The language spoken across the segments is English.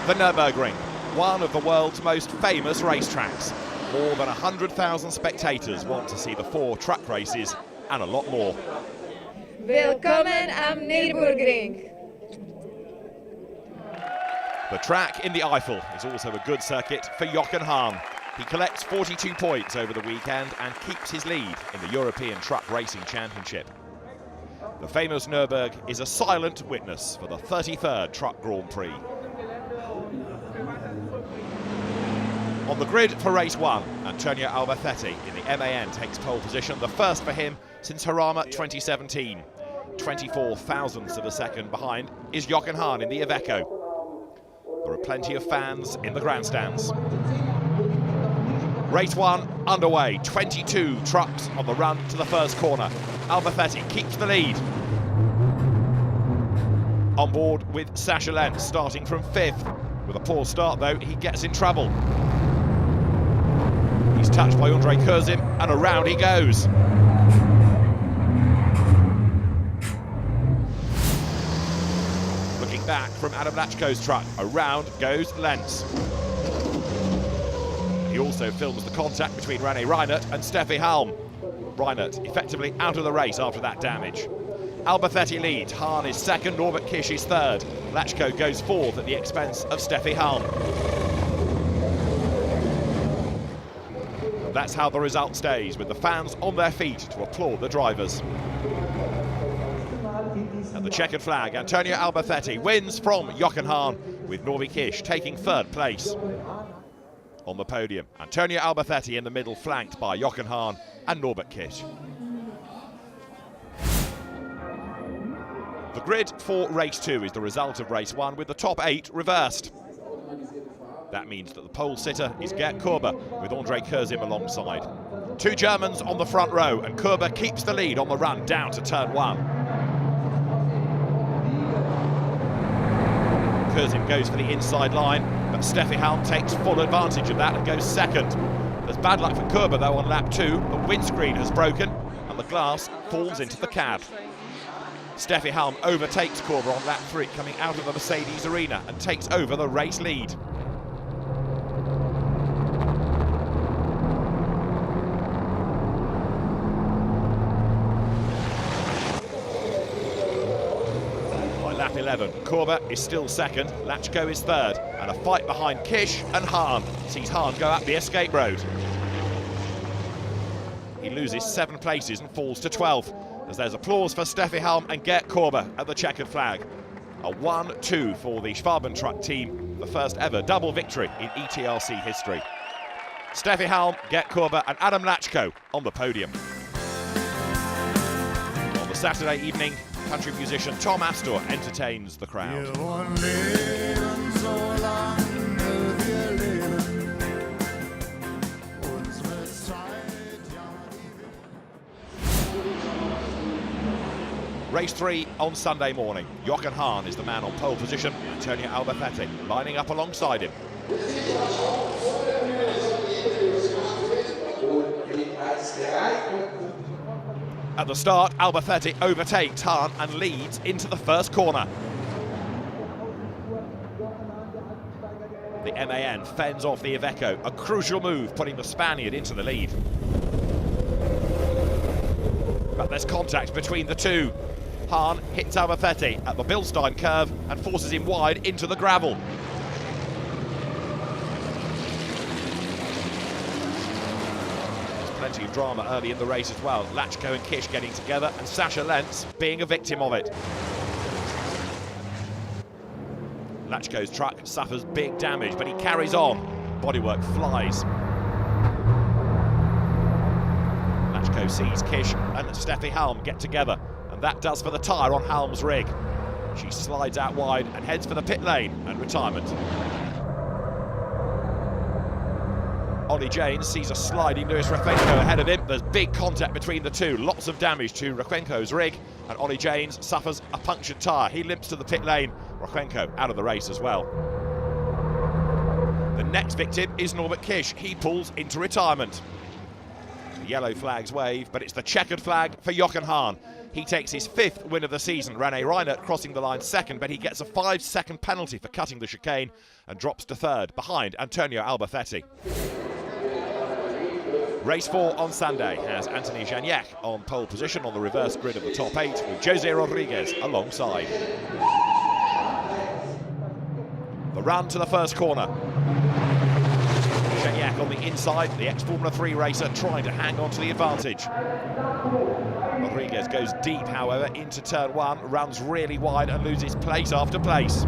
The Nürburgring, one of the world's most famous racetracks. More than 100,000 spectators want to see the 4 truck races and a lot more. Willkommen am Nürburgring. The track in the Eifel is also a good circuit for Jochen Hahn. He collects 42 points over the weekend and keeps his lead in the European Truck Racing Championship. The famous Nürburg is a silent witness for the 33rd Truck Grand Prix. On the grid for race 1, Antonio Albacete in the MAN takes pole position, the first for him since Jarama 2017. 24 thousandths of a second behind is Jochen Hahn in the Iveco. There are plenty of fans in the grandstands. Race 1 underway, 22 trucks on the run to the first corner. Albacete keeps the lead. On board with Sascha Lenz starting from 5th. With a poor start though, he gets in trouble. He's touched by Andre Kurzim and around he goes. Looking back from Adam Lachko's truck, around goes Lenz. He also films the contact between René Reinert and Steffi Halm. Reinert effectively out of the race after that damage. Albacete leads, Hahn is 2nd, Norbert Kisch is 3rd. Lachko goes 4th at the expense of Steffi Halm. That's how the result stays, with the fans on their feet to applaud the drivers. And the checkered flag, Antonio Albacete wins from Jochen Hahn, with Norbert Kisch taking 3rd place. On the podium, Antonio Albacete in the middle, flanked by Jochen Hahn and Norbert Kisch. The grid for race 2 is the result of race 1, with the top 8 reversed. That means that the pole sitter is Gert Körber, with Andre Kurzim alongside. 2 Germans on the front row, and Körber keeps the lead on the run down to turn 1. Kurzim goes for the inside line, but Steffi Halm takes full advantage of that and goes 2nd. There's bad luck for Körber though on lap 2. The windscreen has broken and the glass falls into the cab. Steffi Halm overtakes Körber on lap 3, coming out of the Mercedes arena, and takes over the race lead. Lap 11, Körber is still 2nd, Lachko is 3rd, and a fight behind Kisch and Hahn sees Hahn go up the escape road. He loses 7 places and falls to 12th, as there's applause for Steffi Halm and Gert Körber at the checkered flag. A 1-2 for the Schwaben truck team, the first ever double victory in ETRC history. Steffi Halm, Gert Körber and Adam Lachko on the podium. On the Saturday evening, country musician Tom Astor entertains the crowd. Race 3 on Sunday morning. Jochen Hahn is the man on pole position, Antonio Albacete lining up alongside him. At the start, Albacete overtakes Hahn and leads into the first corner. The MAN fends off the Iveco, a crucial move putting the Spaniard into the lead. But there's contact between the two. Hahn hits Albacete at the Bilstein curve and forces him wide into the gravel. Plenty of drama early in the race as well. Lachko and Kisch getting together, and Sascha Lenz being a victim of it. Lachko's truck suffers big damage, but he carries on. Bodywork flies. Lachko sees Kisch and Steffi Halm get together, and that does for the tyre on Halm's rig. She slides out wide and heads for the pit lane and retirement. Ollie Janes sees a sliding Lewis Rakwenko ahead of him. There's big contact between the two. Lots of damage to Rakwenko's rig, and Ollie Janes suffers a punctured tyre. He limps to the pit lane. Rakwenko out of the race as well. The next victim is Norbert Kisch. He pulls into retirement. The yellow flags wave, but it's the checkered flag for Jochen Hahn. He takes his 5th win of the season. René Reinert crossing the line second, but he gets a 5-second penalty for cutting the chicane and drops to third, behind Antonio Albafetti. Race 4 on Sunday has Anthony Janiak on pole position on the reverse grid of the top 8, with Jose Rodriguez alongside. The run to the first corner. Janiak on the inside, the ex-Formula 3 racer trying to hang on to the advantage. Rodriguez goes deep, however, into turn 1, runs really wide and loses place after place.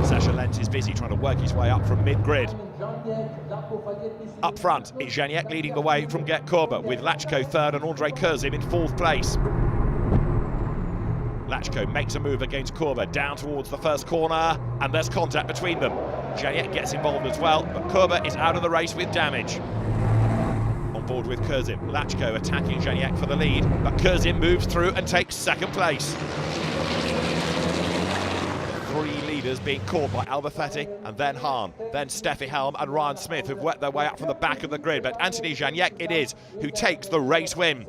Sasha Lenz is busy trying to work his way up from mid-grid. Up front is Janiak leading the way from Gert Korber, with Lachko third and Andre Kurzim in 4th place. Lachko makes a move against Korber down towards the first corner, and there's contact between them. Janiak gets involved as well, but Korber is out of the race with damage. On board with Kurzim, Lachko attacking Janiak for the lead, but Kurzim moves through and takes 2nd place. 3 leaders being caught by Albafetti and then Hahn, then Steffi Helm and Ryan Smith, who've worked their way up from the back of the grid, but Anthony Janiak it is who takes the race win.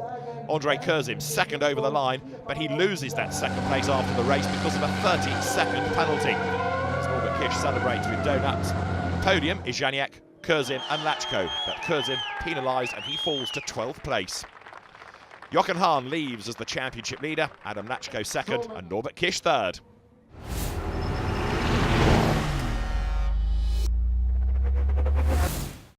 Andre Kurzim 2nd over the line, but he loses that 2nd place after the race because of a 30-second penalty. As Norbert Kish celebrates with donuts. The podium is Janiak, Kurzim and Lachko, but Kurzim penalised and he falls to 12th place. Jochen Hahn leaves as the championship leader, Adam Lachko 2nd and Norbert Kish 3rd.